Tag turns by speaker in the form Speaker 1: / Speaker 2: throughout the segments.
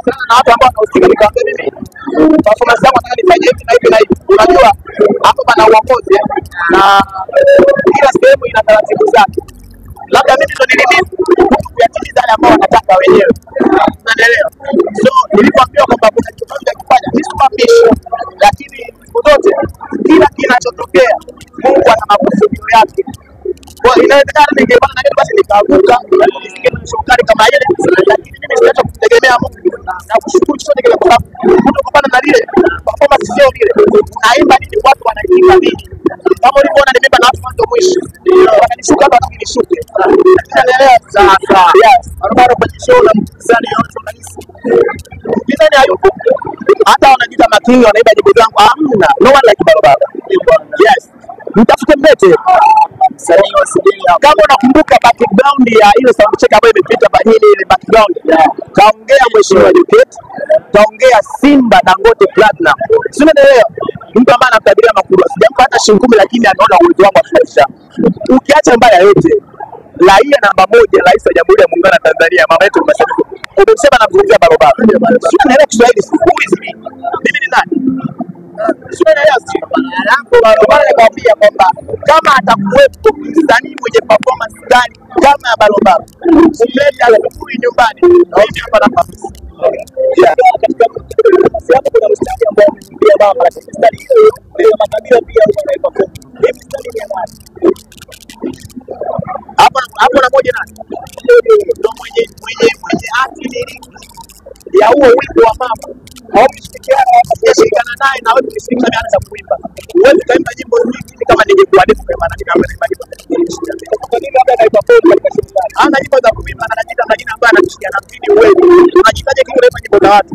Speaker 1: nilikutana na watu ambao wanahusika nikamwambia mimi performance yangu nataka nifanye hivi na hivi na hivi. Unajua hapo pana uongozi na kila sehemu ina taratibu zake. Labda mimi ndo nilimisi kuyatimiza yale ambao wanataka wenyewe. Unaelewa? So nilikwambia kwamba kuna kitu cha kufanya ni mapishi, lakini siku zote kila kinachotokea Mungu ana makusudi yake. Kwa inawezekana ningepata na kitu basi nikaanguka nisingeshukari kama ile, lakini mimi sitaacha kutegemea Mungu na kushukuru chote kile kwa kutokana na lile performance sio ile. Naimba nini watu wanaimba nini? Kama ulipoona nimeimba na watu mwanzo mwisho. Wakanishuka hapa nishuke. Unaelewa sasa? Yes. Barabara kwenye show na msanii yote kanisa. Mizani hayupo. Hata wanajiita makingi wanaimba nyimbo zangu hamna. No one like Barabara. Yes. Mtafute mbete. Kama unakumbuka background ya ile sound check ambayo imepita banyini ile background. Kaongea mheshimiwa Jokate, kaongea Simba Dangote Platinum. Sio unaelewa? Mtu ambaye anakadiria makubwa. Sijampata shilingi 10 lakini anaona uwezo wangu wa kufanya. Ukiacha mbaya yote, raia namba 1 rais wa Jamhuri ya Muungano wa Tanzania mama yetu Mheshimiwa. Umesema namzungumzia Barabara. Sio unaelewa Kiswahili sisi. Mimi ni nani? Sio unaelewa sisi. Barabara anakuambia kwamba kama atakuwepo msanii mwenye performance gani kama ya Barabara, umlete alifuri nyumbani. Mimi hapa na pasi. Katika siasa kuna mstari ambao pia baba mstari hiyo makabila pia wanaipa kwa. Hii mstari ni nani? Hapo na moja nani? Ndio mwenye akili ya huo wimbo wa mama. Au mshirikiano yashikana naye na wewe ukishirikiana anaanza kuimba. Wewe kaimba nyimbo nyingi kama ningekuadifu kwa maana kama ningekuadifu. Kwa nini labda anaipa kwa katika shirikani? Ana nyimbo za kuimba na anajiita majina ambayo anakishikia na mimi wewe. Unajitaje kile unaimba nyimbo za watu?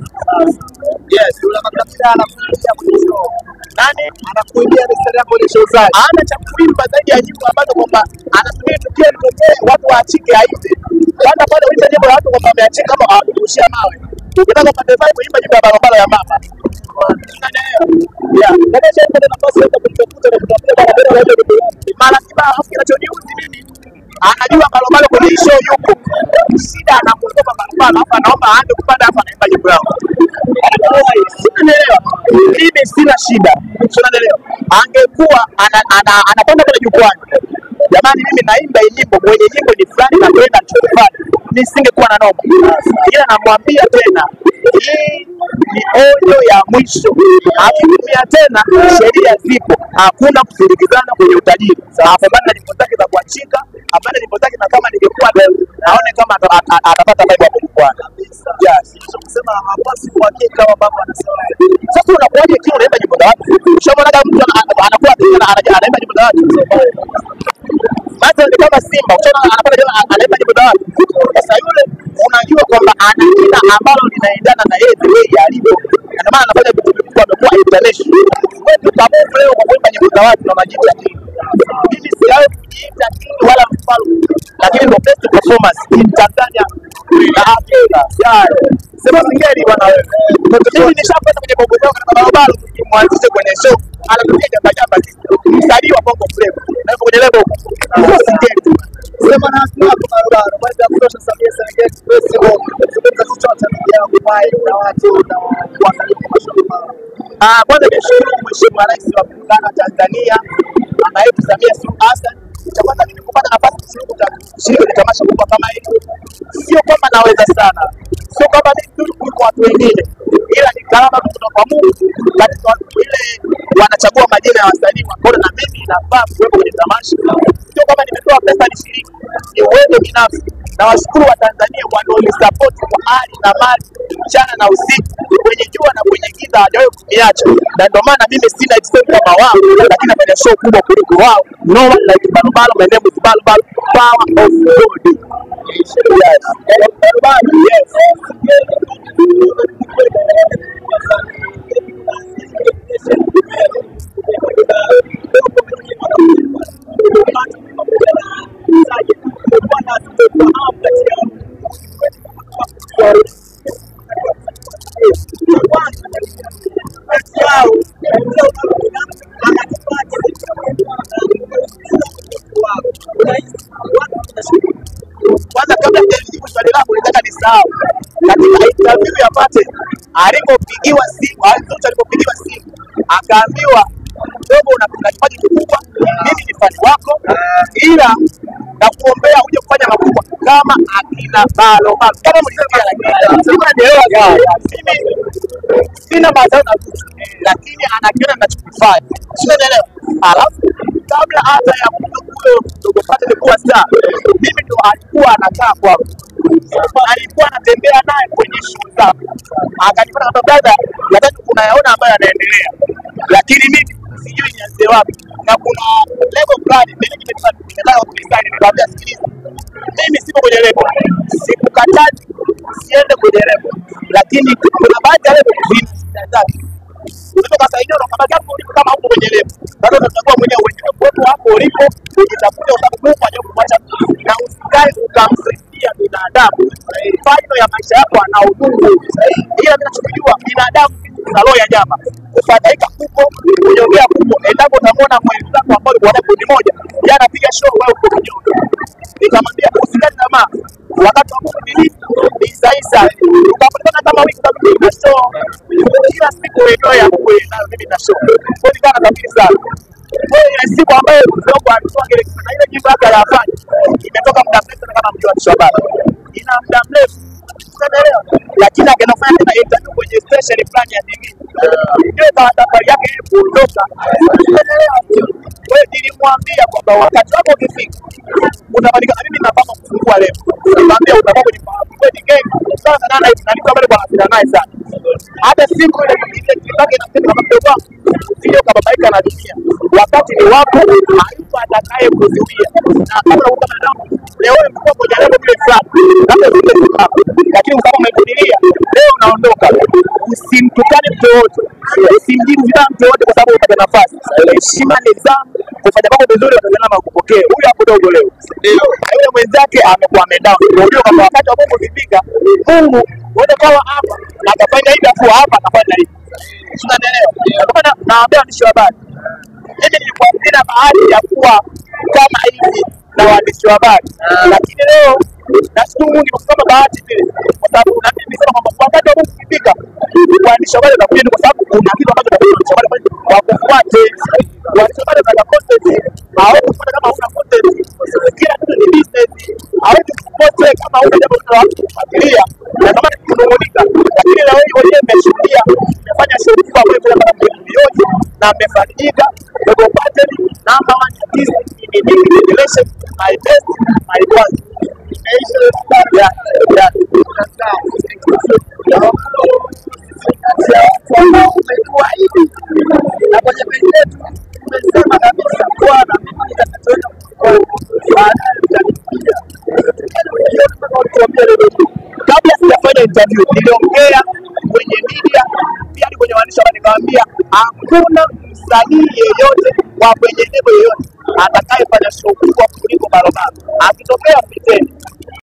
Speaker 1: Yes, yule makabila anakuimbia kwenye show. Nani anakuimbia mistari yako ile show zake? Ana cha kuimba zaidi ya nyimbo ambazo kwamba anatumia tukio litokee watu waachike aite. Hata pale uliza nyimbo ya watu kwamba wameachika kama hawakurushia mawe. Ukitaka kupata vibe kuimba nyimbo ya Barabara ya mama. Yeah, ndio shehe ndio nafasi ya kumtafuta na kutafuta Barabara ya ndio. Mara kibao afu kinachoniuzi mimi. Anajua Barabara kwenye show yuko. Shida anakuogopa Barabara hapa anaomba aende kupanda hapa anaimba nyimbo yao. Unaelewa? Mimi sina shida. Unaelewa? Angekuwa anapanda kwenye jukwani. Jamani mimi naimba nyimbo mwenye nyimbo ni fulani na kwenda chukufani. Nisingekuwa na noma. Ila namwambia tena hii ni onyo ya mwisho. Akitumia tena sheria zipo. Hakuna kushirikizana kwenye utajiri. Hapana nyimbo zake za kuachika, hapana nyimbo zake na kama ningekuwa naone kama atapata vibe hapo kwa. Yes. Kusema hapasi kuhakika kama baba anasema. Sasa unakuaje kile unaimba nyimbo za watu? Ushaona mtu anakuwa anaimba nyimbo za watu. Basi ni kama Simba, unaona anapata jamaa anaimba nyimbo za watu. Sasa yule unajua kwamba ana jina ambalo linaendana na yeye wewe alivyo. Ndio maana anafanya vitu vikubwa amekuwa international. Wewe utamuvu leo kwa kuimba nyimbo za watu na majibu ya kile. Mimi sijawahi kujiita kitu wala mfalme. Lakini ndio best performance in Tanzania na Afrika. Sema singeli bwana wewe. Mimi nishapata kwenye bongo zangu na Barabara kimwanzishe kwenye show. Anakuja jamba msanii wa bongo flava. Na yuko kwenye level singeli. Sema na hapo Barabara baada ya kutosha Samia Serengeti Festival. Zungumza chochote ya kubai na watu na kuangalia mashow. Kwanza nishukuru Mheshimiwa Rais wa Muungano wa Tanzania Mama yetu Samia Suluhu Hassan. Cha kwanza mimi kupata nafasi kushiriki tamasha kubwa kama hili. Sio kama naweza sana. Sio kama mimi tu kuliko watu wengine. Ila ni karama kutoka kwa Mungu. Katika watu ile wanachagua majina ya wasanii wakaona na mimi nafaa kuwepo kwenye tamasha. Sio kama nimetoa pesa nishiriki. Ni uwezo binafsi. Na washukuru wa Tanzania wanaonisupport kwa hali na mali mchana na usiku kwenye jua na kwenye giza hawajawahi kuniacha. Na ndio maana mimi sina expect kama wao, lakini nafanya show kubwa kuliko wao. No one like Barabara, my name is Barabara, power of God. Yes. Barabara, yes. Kwanza kabla ya kujibu swali lako nataka nisahau interview ya Pate alipopigiwa simu, alipopigiwa simu akaambiwa dogo, una kipaji kikubwa, mimi ni fani wako, ila na kuombea uje kufanya makubwa kama akina Balo. Kama mlisikia, lakini sina mazao na vitu, lakini anakiona ninachokifanya, unaelewa. Alafu kabla hata ya huyo dogo Pate kuwa star, mimi ndo alikuwa anakaa kwangu, alikuwa anatembea naye kwenye shughuli zangu, akanipata kama brother, nadhani unayaona ambayo yanaendelea, lakini mimi sijui nianze wapi, na kuna level fulani mimi nimetaka kudesign. Nikamwambia sikiliza, mimi sipo kwenye level, sikukatazi siende kwenye level, lakini kuna baadhi ya level zina zake. Unataka kusaidia na kama jambo ulipo, kama uko kwenye level bado unachagua mwenyewe uende hapo hapo ulipo, ujitafutie utakuwa kwa jambo kuacha, na usikae ukamsaidia binadamu faida ya maisha yako ana udungu. Ila mimi nachojua binadamu na roho ya nyama, kufadhaika kuko, kunyongea kuko. Endapo utamwona mwenzako ambaye kwa sababu ni moja yeye anapiga show, wewe uko kinyonge, nikamwambia usikate tamaa, wakati wako ni saisa. Ukapata kama wiki na show kila siku wewe ya kweli, na mimi na show kwa hiyo kana kabisa sana. Kwa hiyo ile siku ambayo dogo alitoa ile jibu yake alifanya imetoka muda mrefu, kama mjua shababa ina muda mrefu, unaelewa, lakini angenofanya tena interview kwenye station fulani ya TV, ndio safari yake kuondoka, unaelewa. Kwa hiyo nilimwambia kwamba wakati wako ukifika utabadilika. Mimi napanga kufungua leo, nikamwambia utakuwa kwenye kwenye game sasa, na nilikuwa bado kwa hasira naye sana. Hata siku ile kipake na sema kama sio kama baika na dunia, wakati ni wako, hayupo atakaye kuzuia. Na kama unataka leo mko kwenye level ile flat, labda zile sababu, lakini kama umekudilia leo unaondoka, usimtukane mtu yote, usimjibu mtu yote, kwa sababu unapata nafasi. Heshima, nidhamu, kufanya mambo vizuri, watazama kupokea. Huyu hapo dogo leo ndio yule mwenzake amekuwa amedown. Unajua kwamba wakati wa Mungu ukifika, Mungu wote kwa hapa na atafanya hivi, kwa hapa atafanya hivi, unaelewa. Kama naambia waandishi wa habari, mimi nilikuwa sina bahati ya kuwa kama hivi na waandishi wa habari, lakini leo nashukuru Mungu kwa sababu bahati vile, kwa sababu na mimi sema kwamba wakati wa Mungu ukifika, waandishi wa habari watakuja, kwa sababu kuna kitu ambacho waandishi wa habari wakufuate. Waandishi wa habari wana content, hao kupata kama una content, kila kitu ni business, hawezi kupote kama una jambo la kufuatilia na kama kunungunika. Lakini leo hii wenyewe mmeshuhudia, mmefanya shughuli kwa kweli kwa mambo yote na mmefanyika. Dogo Pate number 1 artist in the generation, my best, my one. Umekuwa hivi na kwenye page yetu tumesema kabisa bwana, mimi nitatoka kabla sijafanya interview, niliongea kwenye media pia kwenye waandishi wa habari, nikamwambia hakuna msanii yeyote wa kwenye level yoyote atakayefanya show kubwa kuliko Balo. Akitokea piteni,